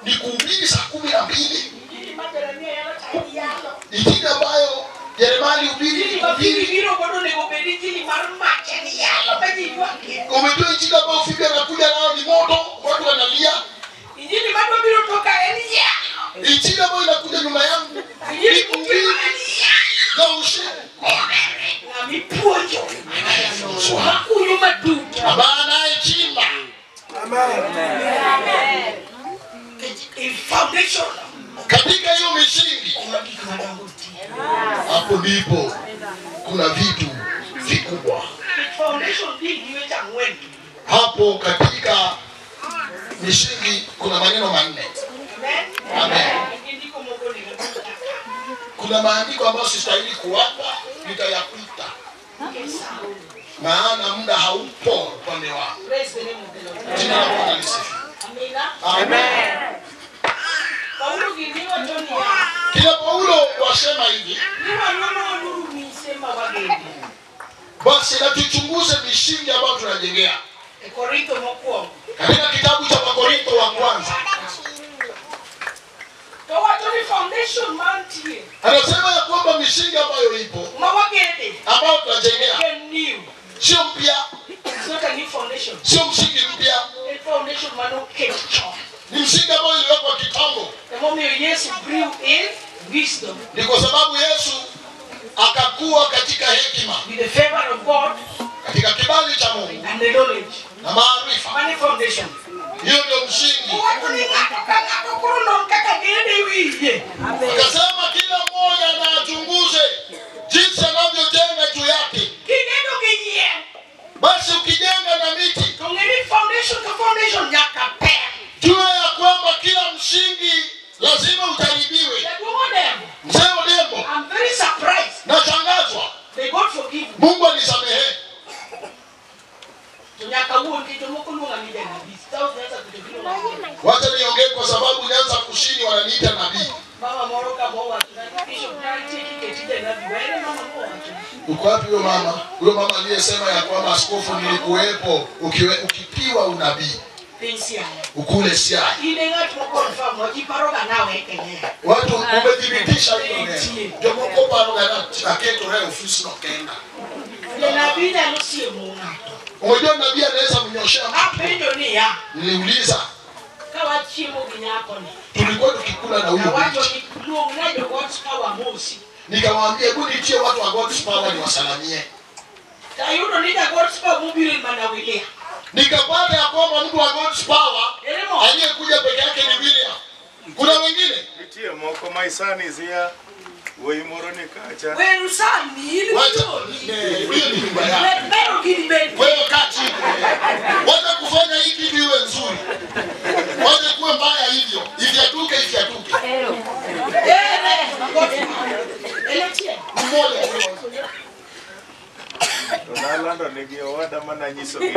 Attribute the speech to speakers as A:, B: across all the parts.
A: ni kuhubiri saa 12. Injili ambayo Yeremia alihubiri. Umejua injili ambayo Filipi anakuja nayo ni moto, watu wanalia. Injili ambayo inakuja nyuma yangu ni kuhubiri na ushindi. Abana echimba. Amen. Foundation. Katika hiyo misingi hapo ndipo kuna vitu vikubwa. Hapo katika misingi kuna maneno manne. Amen. Kuna maandiko ambayo sistahili kuwapa, nitayapita. Maana muda haupo upande wangu. Jina la Bwana lisifiwe. Amen. Kila Paulo wasema hivi, basi na tuchunguze misingi ambayo tunajengea. Katika kitabu cha Wakorintho wa kwanza anasema ya kwamba misingi ambayo ipo ambayo tunajengea sio mpya, sio msingi mpya, ni msingi ambao iliwekwa kitambo. Ni kwa sababu Yesu akakuwa katika hekima, katika kibali cha Mungu na maarifa. Hiyo ndio msingi. Akasema kila mmoja na achunguze jinsi anavyojenga juu yake. Basi ukijenga na miti, jua ya kwamba kila msingi lazima utaribiwe. Mzee Odembo, nachangazwa. Mungu anisamehe. Wacha niongee kwa sababu Nyanza Kusini wananiita nabii. Uko wapi huyo mama? Huyo mama aliyesema ya kwamba askofu nilikuwepo ukipiwa unabii. Ukule siya. Watu umedhibitisha hilo neno. Ndio mko paroga na keto leo ofisi no kenda. Nabii na nusie Mungu. Unajua nabii anaweza mnyoshea mtu. Niliuliza. Kawa chimo kinyako ni. Tulikuwa tukikula na huyo mtu. Nikamwambia hebu nitie watu wa God's power ni wasalamie. Tayudo nita God's power mubiri manawilia. Nikapata ya kwamba mtu wa God's power aliyekuja peke yake ni William. Kuna wengine?
B: Nitie moko maisani zia weimoroni kacha.
C: Wewe sani ili
A: ni mbaya. Wewe kati. Wacha kufanya hii kitu iwe nzuri. Wacha kuwe mbaya hivyo. Ifiatuke.
B: Ronaldo nigio wada mana nyiso gine.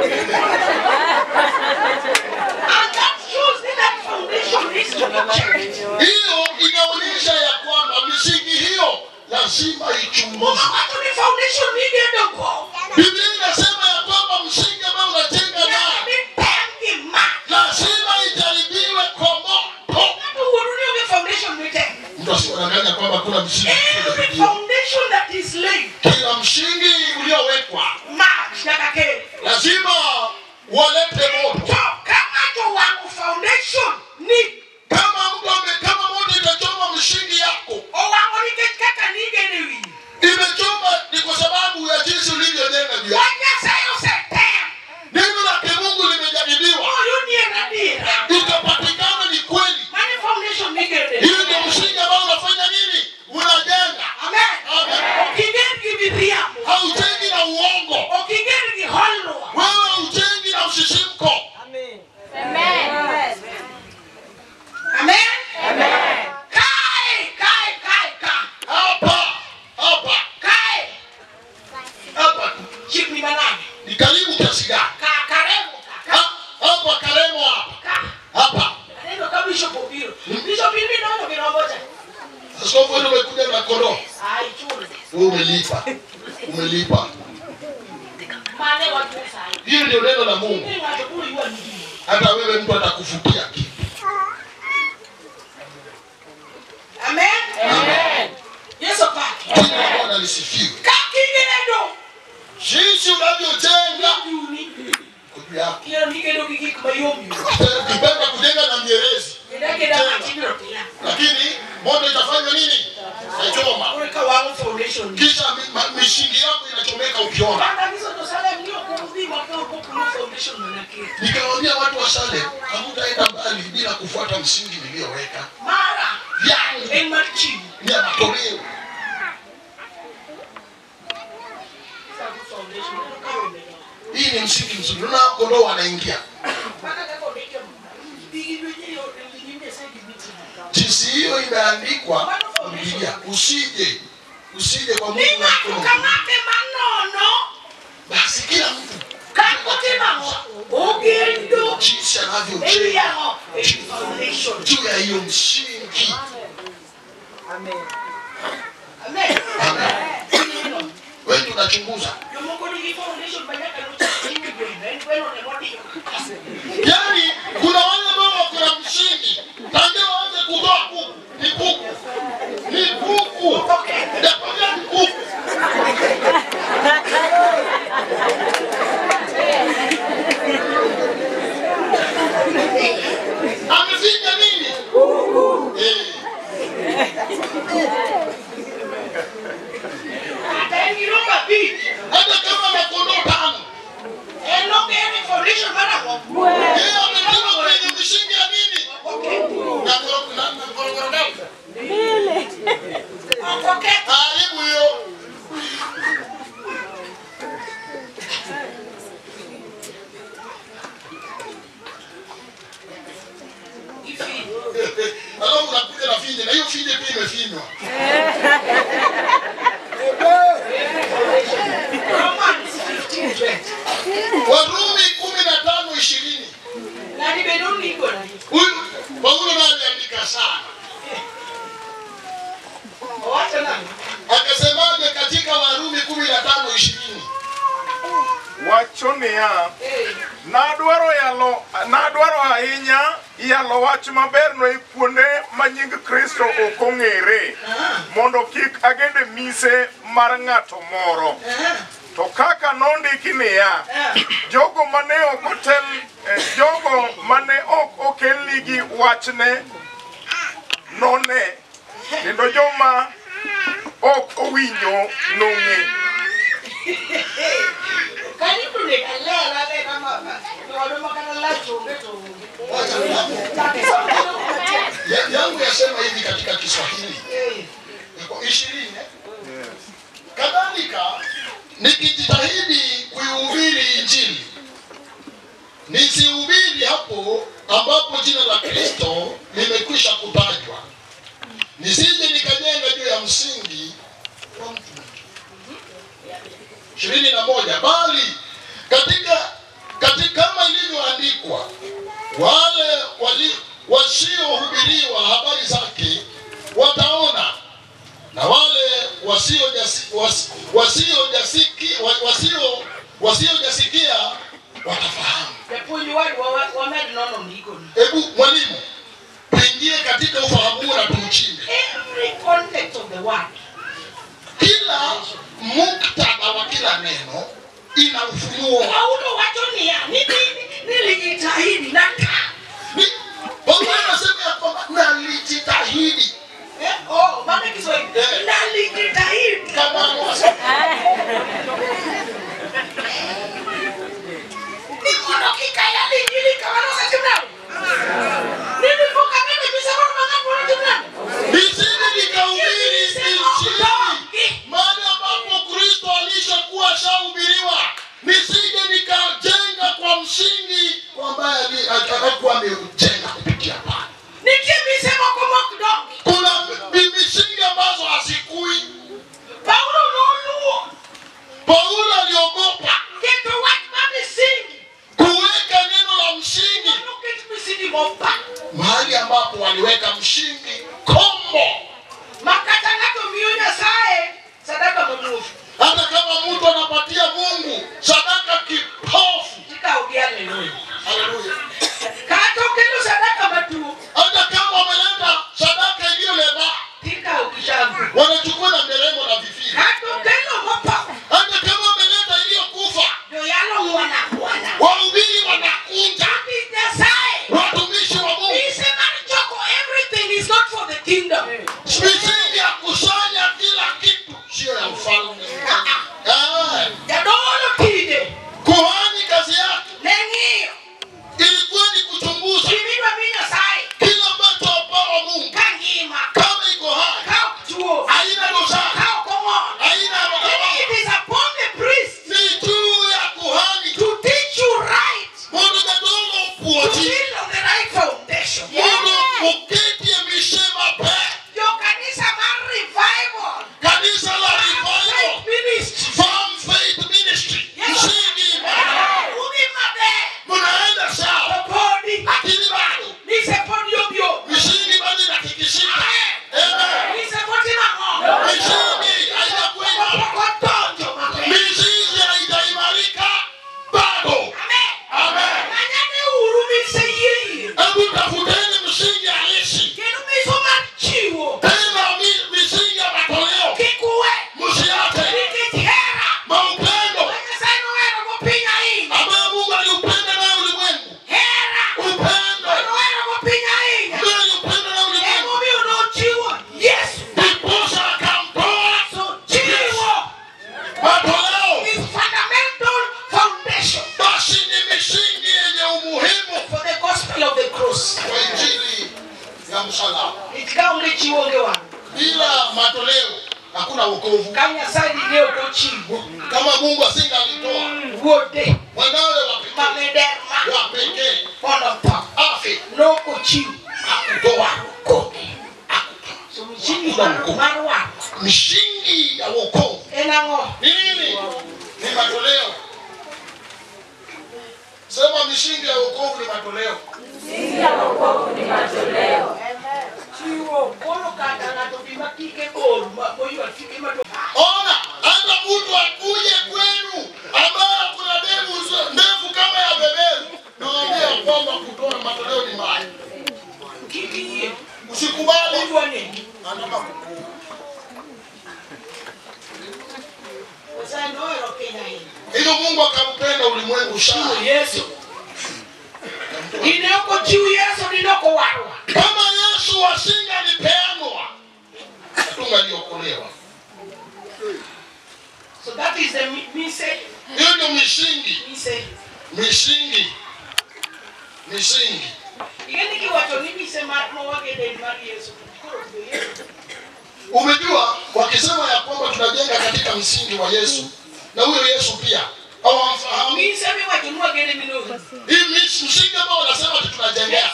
A: Hiyo inaonyesha ya kwamba misingi hiyo lazima ichunguzwe. Biblia inasema ya kwamba msingi ambao unajenga nao lazima ijaribiwe kwa moto. Mtu asiwadanganya kwamba kuna msingi. Kila msingi uliowekwa lazima walete moto. Kama moto itachoma msingi yako, imechoma ni kwa sababu ya jinsi ulivyojenga juu yako. Neno la Mungu limejaribiwa, itapatikana ni kweli. Hiyo ndio msingi ambao unafanya nini? Unajenga. Amen. Haujengi na uongo. Wewe haujengi na usisimko. Amen. Hapa. Chini manani. Ni karibu kiasi gani? Hapa Karemo hapa. Ndio kama Bishop Obiro. Bishop hivi naona kinaongoza. Sasa wewe umekuja na kondoo. Wewe umelipa. Hiyo ndio neno la Mungu. Hata wewe mtu atakufutia kitu. Salem hamtaenda mbali bila kufuata msingi nilioweka.
C: Mara
A: Yangu
C: emarchi
A: ni matoleo. Hii ni msingi mzuri. Unaona kondoo wanaingia. Jinsi hiyo imeandikwa Biblia. Usije kwa Mungu na
C: kamate manono.
A: Basi kila mtu
C: Kakotima ogendo
A: jinsi anavyojenga juu ya hiyo msingi.
C: Amen. Amen.
A: Amen. Wewe tunachunguza. Yaani kuna wale ambao kuna msingi. Tangia waanze kutoa kuku. Ni kuku. Ni kuku. Ndio ni kuku. Amefika nini? Hata kama makondo tano. Yeye ametoka kwenye msingi ya nini? Na korokoro ngapi? Karibu hiyo. Alafu unakuja na finje, na hiyo finje pia imefinywa. Warumi 15:20. Huyu Paulo naye aliandika sana. Akasemaje katika Warumi 15:20?
B: Wachonia nadwaro ahinya yalo wach maber no ikuonde ma nying Kristo okong'ere mondo kik agende mise mar ng'ato moro. To kaka nondiki niya, jogo mane ok okelnigi wachne none, kendo joma ok owinjo nong'e.
A: Yangu yasema hivi katika Kiswahili. Kwa 20. Kadhalika nikijitahidi kuihubiri Injili, nisihubiri hapo ambapo jina la Kristo limekwisha kutajwa, nisije nikajenga juu ya msingi wa mtu. 21 bali katika kama ilivyoandikwa, wale wasiohubiriwa habari zake wataona, na wale wasiojasikia watafahamu. Hebu mwalimu, tuingie katika ufahamu na tuuchimbe.
C: Every context of the word.
A: Kila muktadha wa kila neno ina ufunuo.
C: Paulo wachonia nilijitahidi na
A: Paulo anasema ya kwamba nalijitahidi.
C: Maana Kiswahili nalijitahidi
A: Kama
C: nikono kikaya Injili kama nasema nilipoka mimi bisema mwanangu tunana
A: nisije nikahubiri Injili mahali ambapo Kristo alishakuwa shahubiriwa, nisije nikajenga kwa msingi ambaye atakuwa ameujenga kupitia pale.
C: nikibisema kwa mokdongi
A: Kuna misingi ambazo hazikui. Paulo aliogopa
C: kitu watu msingi
A: kuweka neno la msingi
C: kitu msingi mopa
A: mahali ambapo waliweka msingi kombo.
C: makatanato miunya sae sadaka mnufu
A: Hata kama mtu anapatia Mungu sadaka kipofu,
C: tika udiane nini
A: haleluya,
C: kato kilo sadaka matu
A: hata kama wameleta sadaka iliyolema,
C: tika ukishangu
A: wanachukua na nderemo na vifiri,
C: kato kilo mopa
A: hata kama wameleta iliyokufa,
C: ndio yalo mwana
A: wahubiri wanakunja,
C: sae
A: watumishi wa Mungu.
C: everything is not for the kingdom.
A: Misingi ya kusanya kila kitu sio ya ufalme.
C: Jadolo kide
A: Kuhani kazi yake
C: nengio
A: ilikuwa ni ya msalaba.
C: Itikaonge chiwonge wa.
A: Bila matoleo hakuna wokovu.
C: Kanya sadi leo kwa chiwo.
A: Kama Mungu asingalitoa
C: Wode.
A: wanawe wapekee
C: Onapa.
A: afi
C: No kwa chiwo.
A: hakutoa wokovu.
C: So mshingi marwa.
A: Mshingi ya wokovu
C: Enango.
A: ni nini? Ni matoleo. Sema mshingi ya wokovu ni matoleo.
D: Msingi ya wokovu ni matoleo.
C: Chiwo kono kata na topima kike bolu. Moyo atike mato.
A: Ona, hata mtu akuje kwenu ambaye kuna ndevu kama ya beberu, naambia kwamba kutoa matoleo ni mbaya.
C: Kiki.
A: Usikubali.
C: Uwane.
A: Anataka kukua. Hilo Mungu akampenda ulimwengu sana.
C: Yesu. Inoko chiu Yesu ninoko warwa.
A: Kama Yesu asingalipeanwa, tungaliokolewa.
C: So that is the message.
A: Hiyo ndio misingi. Misingi.
C: Igeni kiwacho ni misema wake de Yesu.
A: Umejua wakisema ya kwamba tunajenga katika msingi wa Yesu na huyo Yesu pia hawamfahamu.
C: Misemi wakinua gene minozi.
A: Hii msingi ambao wanasema tunajengea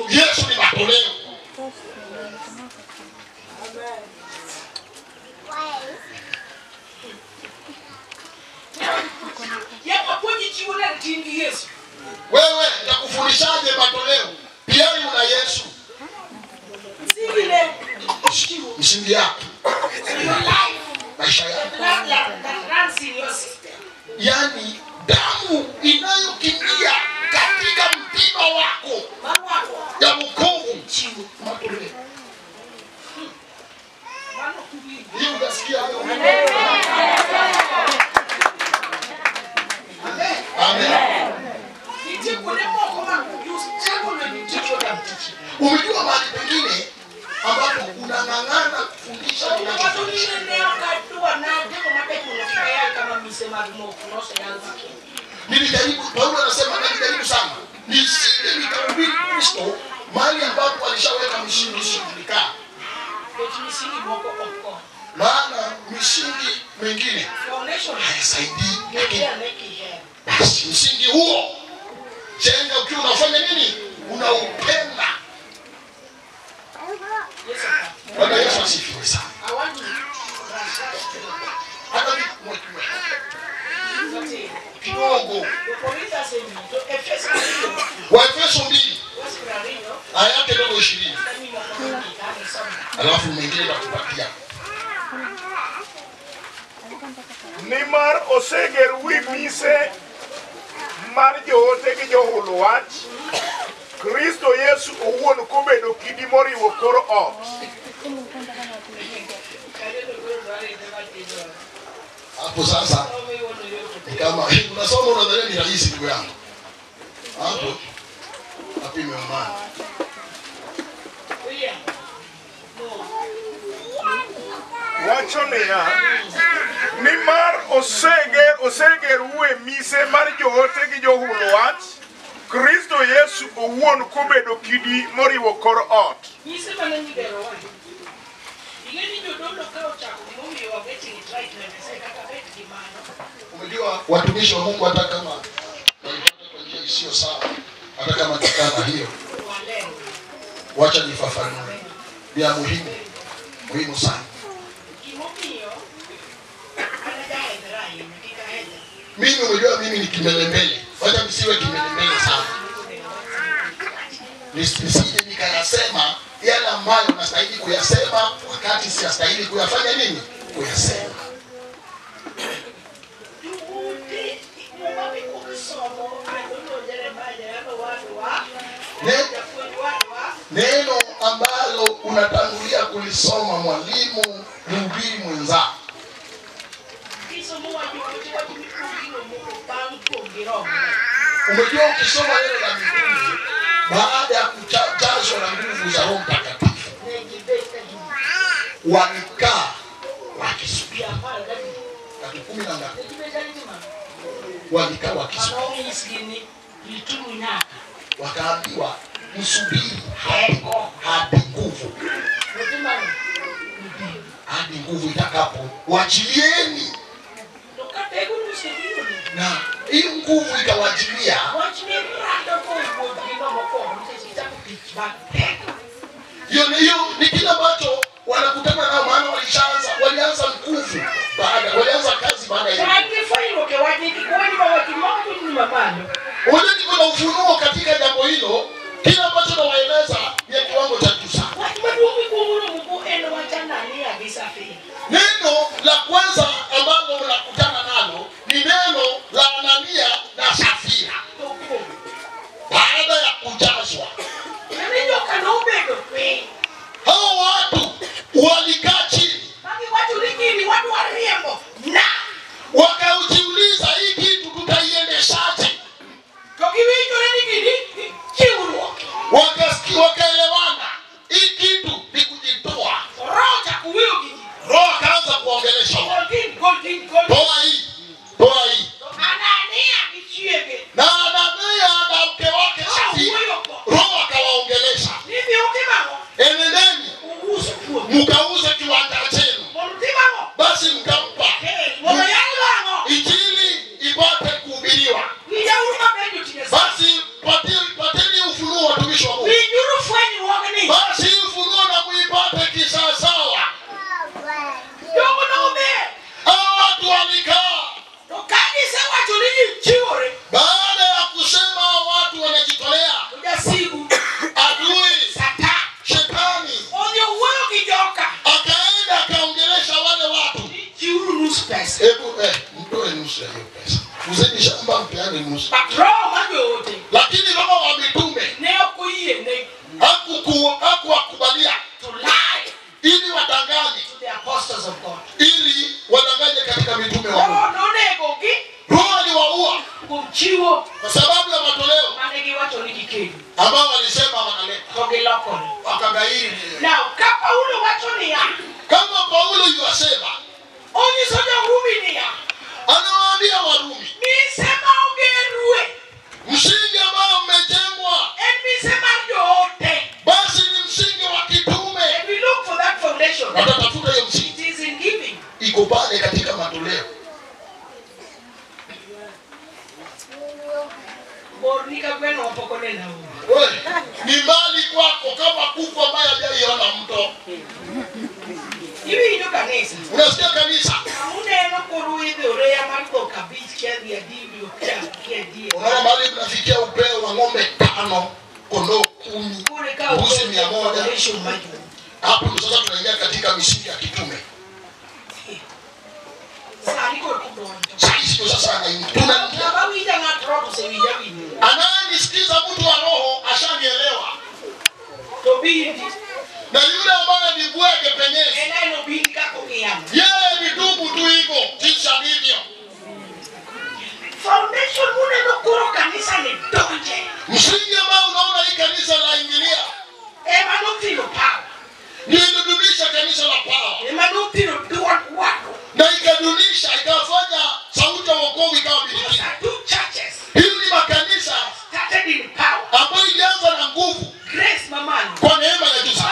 A: Yesu ni matoleo.
C: Yapa kwenye chiwo na tindi Yesu.
A: Wewe nitakufundishaje matoleo? Pia una Yesu.
C: Singile.
A: Msingi yako. Maisha yako. Yani damu inayokimbia katika mpima wako ya wokovu matoleo. Hiyo unasikia hayo? Amen. Umejua mahali pengine ambapo unang'ang'ana kufundisha nilijaribu, Paulo anasema nilijaribu sana nisije nikahubiri Kristo mahali ambapo alishaweka misingi kulikaa. Maana misingi mingine haisaidii. Basi msingi huo jenga ukiwa unafanya nini? Unaupenda. Bwana Yesu asifiwe sana. Hata kidogo. Waefeso 2 aya yake ndio 20. Alafu mwingine atakupatia.
B: Nimar oseger wi mise mar joote gi johulu wach Kristo Yesu owuon kobedo kidi moriwo kor ot.
A: Hapo sasa kama unasoma unadhani ni rahisi ndugu yangu. Hapo imeumana.
B: Wacho niya nimar oseger wi mise mar joote gi johulu wach Kristo Yesu owuon kobedo kidi moriwo kor ot.
A: Umejua watumishi wa Mungu hata kama walipata kwa njia isiyo sawa, hata kama kitana hiyo, wacha nifafanue. Ni muhimu sana. Mimi umejua mimi ni kimelembele. Wacha nisiwe kimelembele sana. Nisije nikayasema yale ambayo nastahili kuyasema wakati siyastahili kuyafanya nini? Kuyasema. Neno ambalo unatangulia kulisoma mwalimu, mhubiri mwenzako. Umejua ukisoma neno la mbinguni baada ya kujazwa na nguvu za Roho Mtakatifu, walikaa wakisubiri. Watu 10 na ngapi? Walikaa wakisubiri. Wakaambiwa msubiri hadi nguvu. Hadi nguvu itakapo wachilieni. Na hiyo nguvu ikawajilia. Hiyo ni kila ambacho wanakutana nao, maana walianza nguvu walianza kazi baada ya. Wale niko na ufunuo katika jambo hilo, kila ambacho nawaeleza ni kiwango cha juu sana. Neno la kwanza ambalo unakutana nalo ni neno la Anania na Safira. Baada ya kujazwa, hao watu walikaa chini, wakaujiuliza hii kitu tutaiendeshaje? Wakaelewana hii kitu ni kujitoa. Roho akaanza kuongelesha toa hii. Na Anania na mke wake Safira, Roho akawaongelesha, enendeni mkauze kiwanja chenu. Basi mkampa injili ipate kuhubiriwa. Basi pateni ufunuo watumishi wa Mungu. Basi ufunuo na muipate kisawasawa. Watu walikaa. Baada ya kusema watu wanajitolea, adui Shetani akaenda akaongelesha wale watu. Mtoe nusu ya hiyo pesa. Uzeni shamba mpeane nusu. Lakini Roho wa mitume hakuwakubalia ili wadanganye, ili wadanganye katika mitume wa Mungu. Roho aliwaua kwa sababu ya matoleo ambao walisema wanaleta. Wakagairi. Kama Paulo yuwasema, anawaambia Warumi, msingi ambao mmejengwa basi ni msingi wa kitume. Watatafuta hiyo msingi, iko pale katika matoleo. Ni mali kwako kama kuku ambaye hajaiona mto. Unasikia kanisa? Unaona mali mnafikia upeo wa ng'ombe 5, kondoo 10, mbuzi 100. Hapo sasa tunaingia katika misingi ya kitume. Sasa ananisikiza mtu wa roho ashanielewa. Na yule ambaye ni bwege penyezi, yeye ni dubu tu hivyo jinsi alivyo. Msingi ambao unaona hii kanisa la ingilia ndio ilidunisha kanisa la power. Na ikadunisha, ikafanya sauti ya wokovu ikawa bilikini. Hili ni makanisa ambayo ilianza na nguvu kwa neema ya Yesu.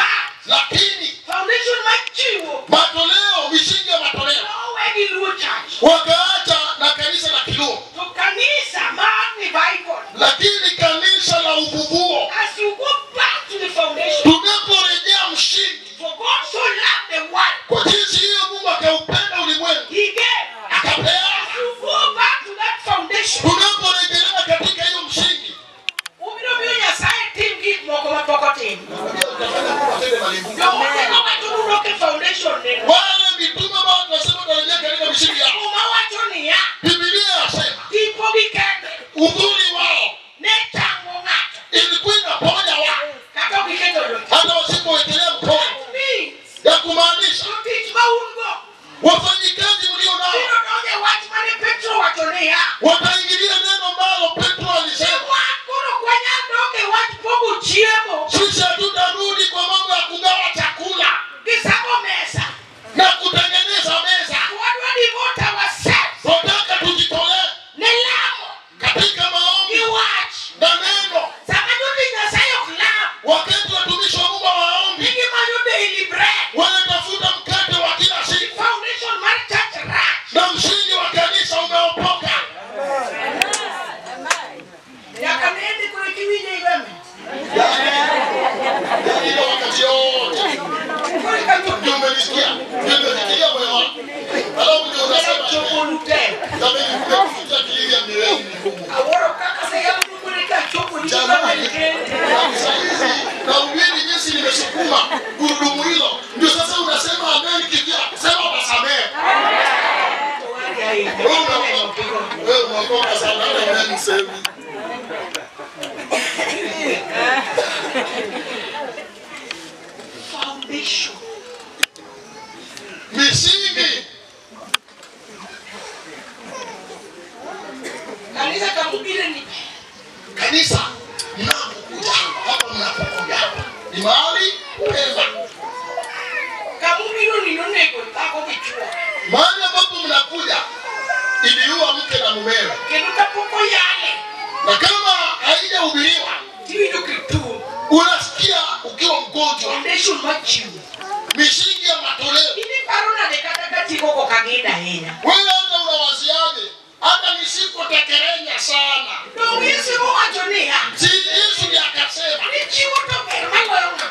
A: Lakini matoleo, misingi ya matoleo wakaacha na kanisa la kiroho. Lakini kanisa la ufufuo, tunaporejea msingi, kwa jinsi hiyo Mungu akaupenda ulimwengu akapeana. Tunaporejelea katika hiyo msingi, wale mitume ambao tunasema tunarejea katika msingi yao, Biblia inasema uzuri wao ilikuwa inaponya wao hata wasipowekelea mkono, ya kumaanisha wafanyikazi mlio nao wataingilia neno ambalo Petro alisema, sisi hatutarudi kwa mambo ya kugawa chakula na kutengeneza meza. Tunataka tujitolee katika maombi na neno. wanatafuta mkate wa kila siku.
C: Foundation mar church rach.
A: Na msingi wa kanisa umeopoka.
C: Yaka nende kule kiwije igame.
A: Ndio wakati wote.
C: Kule kanyo
A: Ndio umenisikia. Ndio nimefikiria moyo wangu. Alafu ndio unasema
C: chokolute.
A: na mimi nimekufikia kilili ya miwili migumu.
C: Aworo kaka sayabu kule ka chokolute kama nikende.
A: Na ubiri jinsi nimesukuma gurudumu hilo. Ndio sasa unasema amen kivya. Sema unasamehe. Wewe unaokoka sana na msemi.
C: Foundation.
A: Misingi.
C: Kanisa kamubile ni
A: Kanisa mnapokuja hapa mnapokuja hapa ni mahali pema.
C: kamubilo ni nonego tako bichua.
A: Mahali ambapo mnakuja iliua mke na mumewe.
C: Kenuka poko yale.
A: Na kama haijahubiriwa
C: Tiwido kitu.
A: unasikia ukiwa mgonjwa.
C: Foundation machiu.
A: Misingi ya matoleo.
C: Ini parona de katakati koko kagenda hena.
A: Wewe hata unawaziaje? Hata nisipotekeleza sana.
C: Ndio Yesu mwajonia.
A: Si Yesu ndiye akasema.
C: Ni chiwo to permango yonga.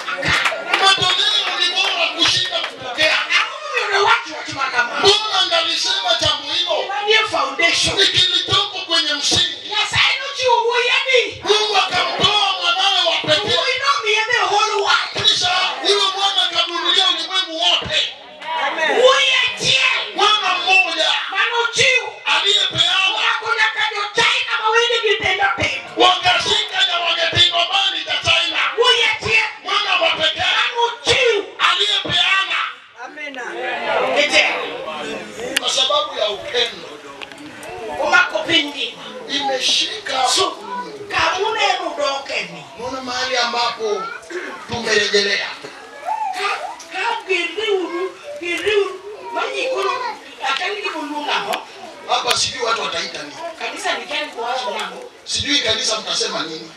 A: Matoleo ni bora kushinda kupokea.
C: Amu yone watu wakimakama.
A: Mbona ngalisema jambo hilo?
C: Ndiye foundation.
A: Ikilitoka kwenye msingi.
C: Ya saino chiwo yadi.
A: Mungu akamtoa mwanawe wa pekee.
C: Uino miende whole world.
A: Kisha huyo mwana akanunulia ulimwengu wote.
C: Uyetie.
A: Mwana mmoja
C: Mano chiwo.
A: aliyepeana
C: Hakuna kajo China mawili kitendo tena.
A: wakashika na wangetingo bani za China.
C: Uyetie.
A: Mwana wa pekee
C: Mano chiwo.
A: aliyepeana
C: Ete.
A: kwa sababu ya upendo
C: Umakopindi.
A: imeshika.
C: So, kamune rudokeni.
A: Mbona mahali ambapo tumerejelea
C: Giriu, majikuru, akani kibulunga ho.
A: hapa, sijui watu wataita nini,
C: Kanisa nikani kwa wazo lango.
A: sijui kanisa mtasema nini,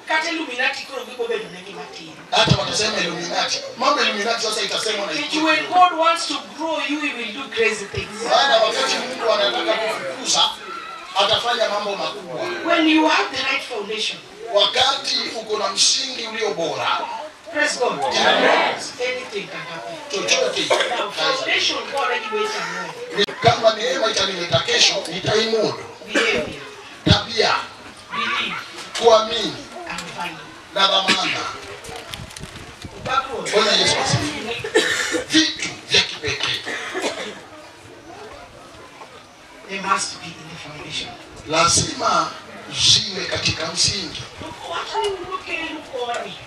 C: Kate Illuminati kuro vipo bedu nengi matiri.
A: hata watasema Illuminati. Mambo Illuminati sasa itasemwa na
C: If when God wants to grow you, he will do crazy things.
A: maana wakati Mungu anataka kufukuza atafanya mambo makubwa.
C: When you have the right foundation,
A: Wakati uko na msingi ulio bora,
C: praise God. Anything can happen.
A: chochote
C: Now, foundation God already waits and knows.
A: kama neema itanileta kesho, nitaimudu.
C: Behavior,
A: Tabia,
C: belief,
A: kuamini
C: and value.
A: na dhamana.
C: Backward.
A: Bwana Yesu asifiwe. Vitu vya kipekee
C: They must be in the foundation.
A: lazima ziwe katika msingi.
C: Watu unuke lukoni.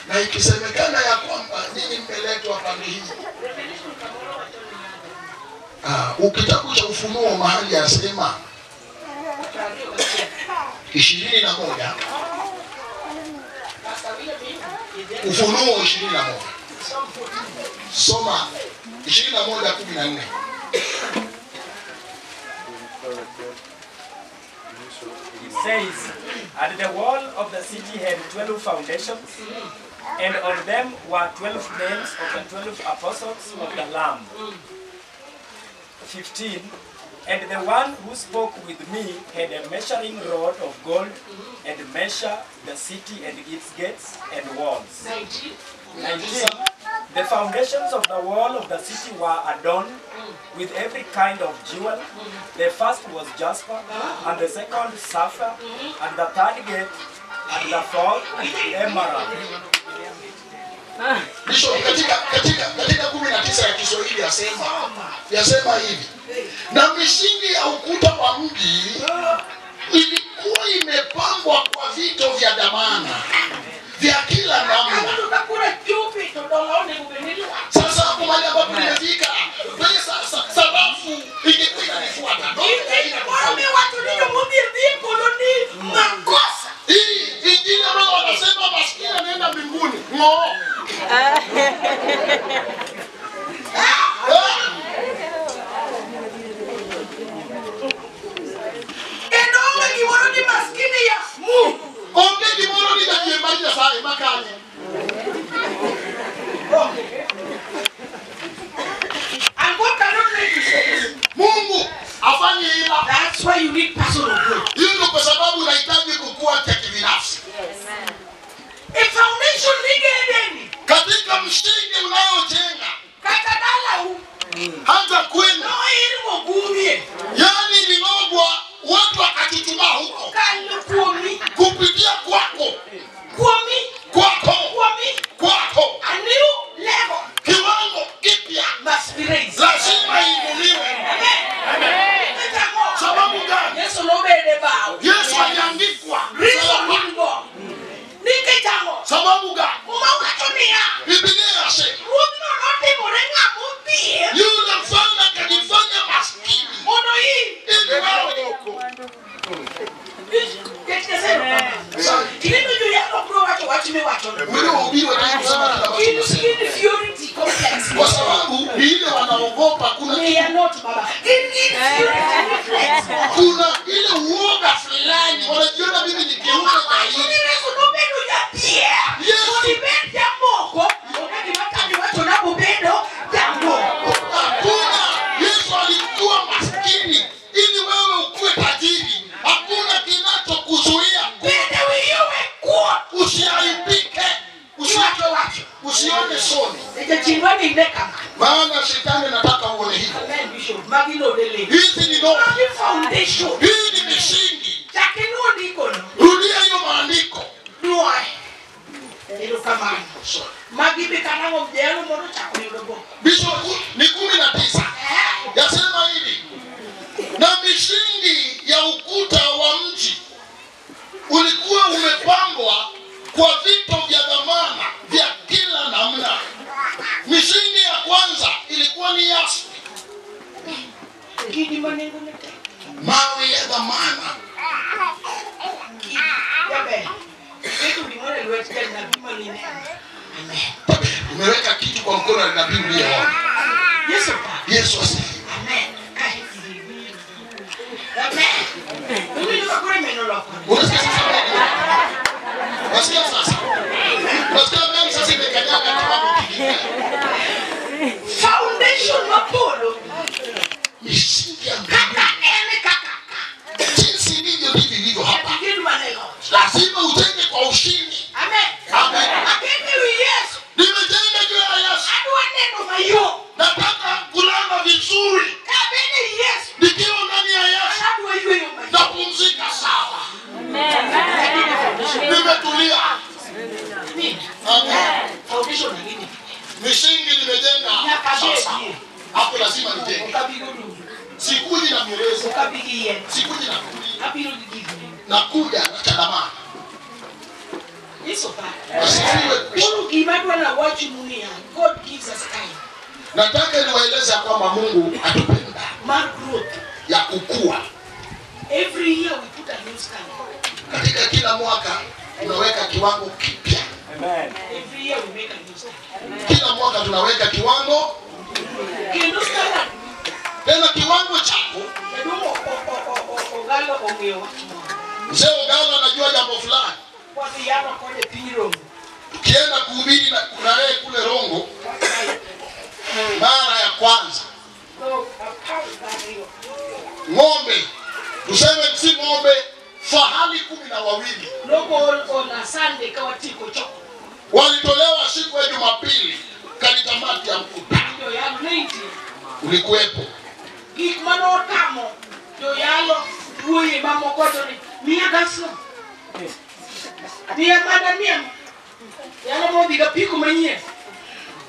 A: Na ikisemekana ya kwamba nyinyi mmeletwa pande hii,
C: Revelation kamoro watu
A: ukitakuja Ufunuo mahali asema
C: ni
A: 21, Ufunuo 21, soma 21:14.
E: It says, and the wall of the city had 12 foundations, and on them were 12 names of the 12 apostles of the Lamb. 15. And the one who spoke with me had a measuring rod of gold, and measured the city and its gates and walls. 19. The foundations of the wall of the city were adorned with every kind of jewel. The first was jasper, and the second sapphire, and the third gate, and the fourth emerald.
A: Bishop katika 19 ya Kiswahili yasema hivi. Na misingi ya ukuta wa mji ilikuwa imepambwa kwa vito vya dhamana vya kila namna. Sasa hapo mahali ambapo nimefika, pesa sarafu ingekuwa inanifuata. Hii injili ambayo wanasema maskini anaenda mbinguni. No. Onge kimoro ni dakie maria sai makani.
C: you need personal growth.
A: Hiyo ndio kwa sababu unahitaji kukua kibinafsi.
C: A foundation nigedeni.
A: Katika msingi unaojenga.
C: Katadala u.
A: Hata kwenu.
C: No ilimo gumie.
A: Yani linogwa watu wakatutumaa huko.
C: Kuomi.
A: Kupitia kwako.
C: Kuomi.
A: Kwako.
C: Kuomi.
A: Kwako.
C: A new level.
A: Kiwango kipya.
C: Must be raised.
A: Lazima inuliwe.
C: Amen.
A: Sababu gani?
C: Yesu nobede bao.
A: Yesu aliandikwa. Sababu gani? Biblia inasema yule mfalme akajifanya maskini. Ili wewe kwa sababu ile wanaogopa kuna ile uoga fulani wanajiona mimi ni kiumbe dhaifu. Yesu alikuwa maskini ili wewe ukue tajiri. Hakuna kinachokuzuia usiaibike, usione soni. Maana shetani anataka uone hivyo. Hizi ni ndoto. Hii ni misingi. Rudia hiyo maandiko. Bishop ni 19. Yasema hivi. Na misingi ya ukuta wa mji ulikuwa umepambwa kwa vito vya dhamana vya kila namna. Misingi ya kwanza ilikuwa ni yaspi. Mawe ya dhamana. Umeweka kitu kwa mkono wa nabii uliyeona. Yesu asifiwe.
C: Amen.
A: Unasikia sasa? Unasikia sasa? Unasikia mimi sasa nimekanyaga kama kingine.
C: Foundation mapolo.
A: Misingi ya kaka. Jinsi ndivyo hapa. Lazima ujenge kwa ushindi.
C: Amen.
A: Amen.
C: Yesu.
A: Nimejenga juu ya Yesu. Nataka kulala vizuri.
C: Yesu.
A: Nikiwa ndani ya Yesu. Napumzika sawa. Nimetulia. Amen.
C: Foundation nini?
A: Misingi nimejenga sasa. Hapo lazima nijenge. Sikuji na mielezi. Sikuji na kuli. Nakuja na chadama.
C: God gives us time.
A: Nataka niwaeleze kwamba Mungu atupenda. Ya kukua.
C: Every year we put a new standard.
A: Katika kila mwaka tunaweka kiwango kipya.
E: Amen.
C: Every year we make a new standard.
A: Kila mwaka tunaweka kiwango. Tena kiwango chako. Mzee Ogalo anajua jambo fulani. Ukienda kuhubiri na yeye kule Rongo mara ya kwanza, ng'ombe, tuseme si ng'ombe, fahali 12 walitolewa siku ya Jumapili katika kamati ya mkutano. Ulikuwepo.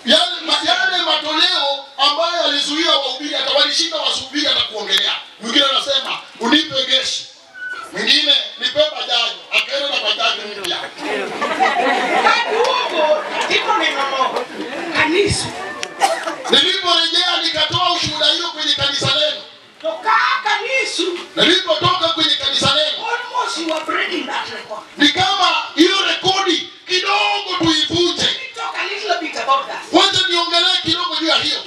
A: Yale matoleo ambayo alizuia wahubiri, atawalishinda wasubiri atakuongelea. Mwingine anasema unipe gesi. Mwingine nipe bajaji. Akaenda na bajaji mpya. Niliporejea nikatoa ushuhuda hiyo kwenye kanisa lenu. Nilipotoka kwenye kanisa lenu, ni kama hiyo rekodi kidogo tuivunje. Wacha niongelee kidogo juu ya hiyo.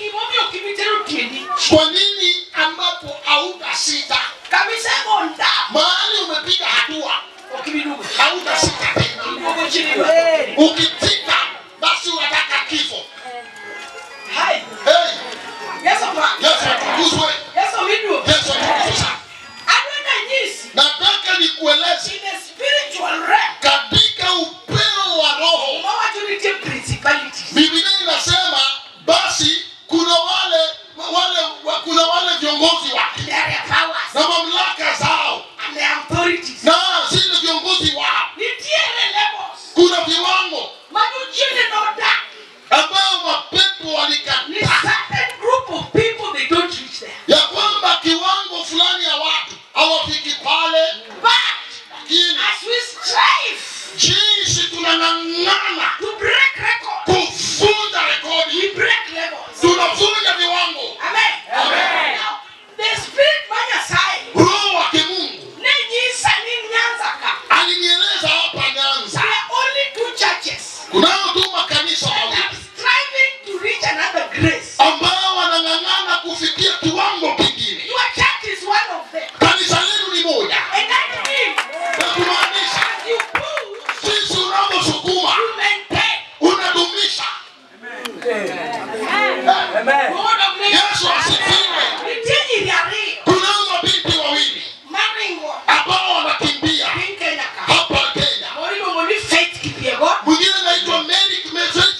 A: Kwa nini ambapo hautasita? Mahali umepiga hatua, hautasita tena. Ukitika basi unataka kifo. Hey. Yesu atukuzwe. Yesu atukuzwe sana.
E: Amen.
A: Yesu asifiwe. Kuna mabinti wawili ambao wanakimbia hapa Kenya. Mwingine anaitwa Mary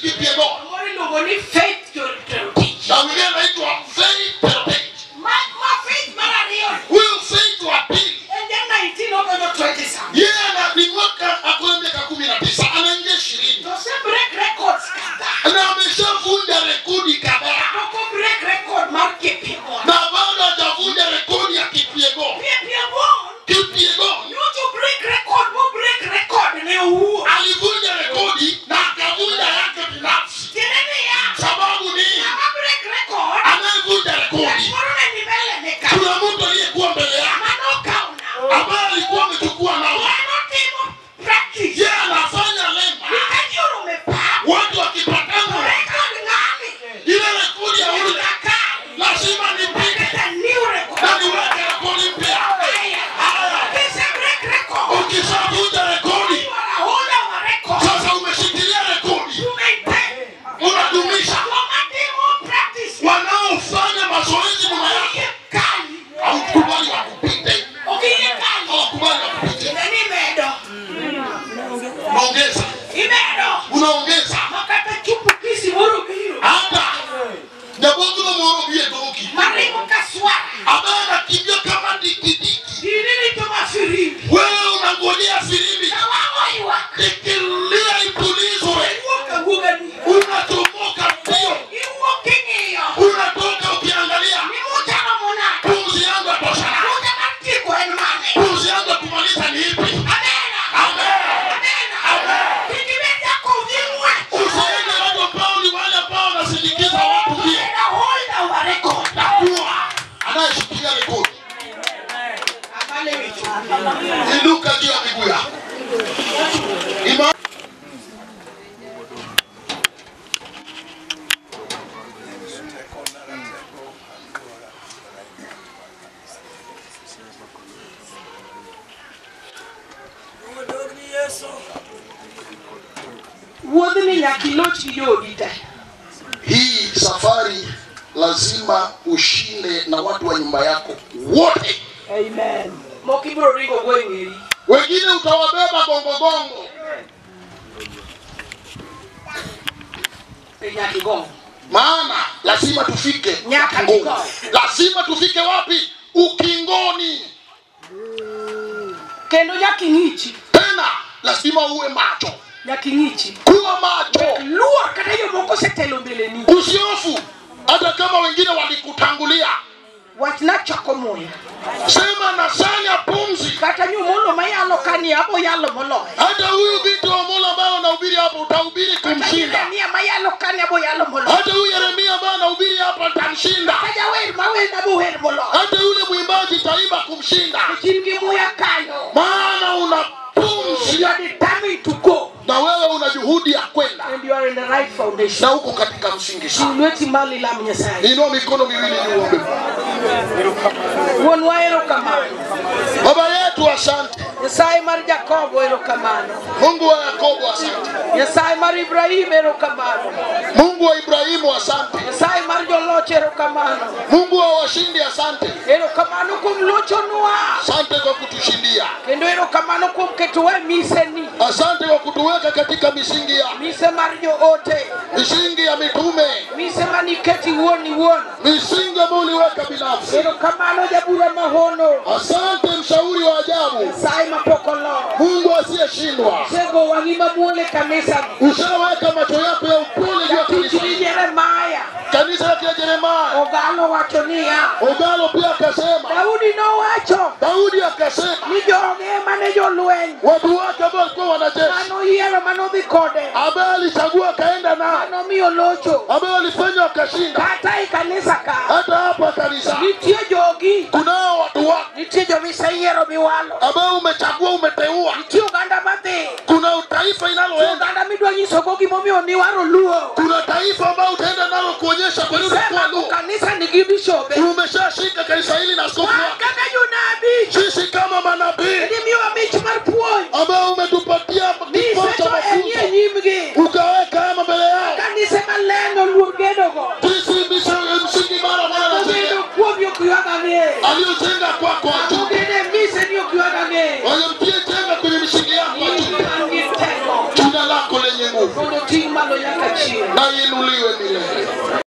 A: Kipyegon. Na mwingine anaitwa Faith Perpet. Huyu Faith wa pili. Yeye ni mwaka akona miaka 19, anaingia 20. Na ameshavunja rekodi kadhaa. Na bado hajavunja rekodi ya Kipyegon. Alivunja rekodi na akavunja yake binafsi. Sababu ni anayevunja rekodi. Kuna mtu aliyekuwa mbele yake ambaye alikuwa amechukua nao. Yeye anafanya lemba. Watu wakipatana ile rekodi ya ule lazima nipige na niweke rekodi mpya. Ukishavunja rekodi sasa umeshikilia rekodi, unadumisha. Wanaofanya mazoezi nyuma yako haukubali wakupite. Hawakubali wakupite. Unaongeza hata jabogu na mworobi etoki ambaye anakimbia kama dikidiki. Wewe unangojea firimbi ikilia ipulizwe, unatomoka mbio, unatoka ukiangalia pumzi yangu atosha, pumzi yangu kumaliza ni ipi? Usiende watu ambao ni wale ambao wanasindikiza watu mbio. Nakuwa anayeshikilia rekodi. Inuka juu ya miguu yako. Hii safari lazima ushinde na watu wa nyumba yako wote.
C: Amen.
A: Wengine utawabeba gongo. Maana lazima tufike ukingoni. Lazima tufike wapi? Ukingoni.
C: Kendo nyakingichi.
A: Tena lazima uwe macho.
C: Nyakingichi.
A: Kuwa macho.
C: Lua kana hiyo moko setelo mbele ni.
A: Usiofu hata kama wengine walikutangulia.
C: Watina chako moya.
A: Sema na sanya pumzi.
C: Kata nyumulo mayalo kani hapo yalo molo.
A: Hata huyu binti wa Mola ambao unahubiri hapo utahubiri kumshinda.
C: Yeremia mayalo kani hapo yalo molo.
A: Hata huyu Yeremia ambao anahubiri hapa atamshinda.
C: Kaja wewe mawe na buher molo.
A: Hata yule mwimbaji taimba kumshinda.
C: Kingi moya kayo.
A: Maana una pumzi.
C: You are determined to go.
A: Na wewe una juhudi ya kwenda.
C: And you are in the right foundation.
A: Na uko katika msingi sawa.
C: Ulweti mali la mnyasai.
A: Inua mikono miwili juu uombe.
C: Wonwaero kamano.
A: Baba yetu asante.
C: Yesai mar Jakobo ero kamano.
A: Mungu wa Yakobo asante.
C: Yesai mar Ibrahim ero kamano.
A: Mungu wa Ibrahimu asante.
C: Yesai mar Joloch ero kamano.
A: Mungu wa washindi asante.
C: Ero kamano kum locho nwa.
A: Asante kwa kutushindia.
C: Kendo ero kamano kum ketuwe miseni.
A: Asante kwa kutuweka katika misingi ya
C: Mise mar ote.
A: misingi ya mitume.
C: Mise maniketi woni won.
A: Misingi ambayo uliweka binafsi.
C: Ero kamano jabura mahono.
A: Asante mshauri wa ajabu.
C: Sai mapokolo.
A: Mungu asiyeshindwa.
C: Sego wangima muole kanisa.
A: Ushaweka macho yako ya upole juu ya kanisa.
C: Jeremia.
A: Kanisa la Yeremia.
C: Ogalo wachonia.
A: Ogalo pia akasema.
C: Daudi no wacho.
A: Daudi akasema.
C: Ni joge mane jolwen.
A: Watu wake ambao walikuwa wanajeshi.
C: Mano yero mano bikode.
A: Ambaye alichagua kaenda na.
C: Mano mio locho.
A: Ambaye walifanya wakashinda.
C: Hata ikanisa ka.
A: Hata hapa kanisa.
C: Nitie jogi.
A: Kunao watu wako.
C: Nitie jomisa yero miwalo.
A: Ambao umechagua umeteua.
C: Nitie uganda mate.
A: Kuna taifa inaloenda.
C: Uganda midwa nyisogo gimomio ni waro luo.
A: Kuna taifa ambao utaenda nalo kuonyesha kwa nini unakuwa luo.
C: Kanisa ni gibishobe.
A: Umeshashika kanisa hili na askofu wako.
C: Kaka yunabi.
A: Sisi kama manabii.
C: Ni miwa michi marpuoi.
A: Ambao umetupatia kipawa cha mafunzo.
C: Ukaweka
A: ama mbele yao.
C: Kanisa maleno
A: Jinsi msingi mara mara aliyojenga kwako tu. Waliotie tena kwenye misingi yako tu. Jina lako lenye nguvu na inuliwe milele.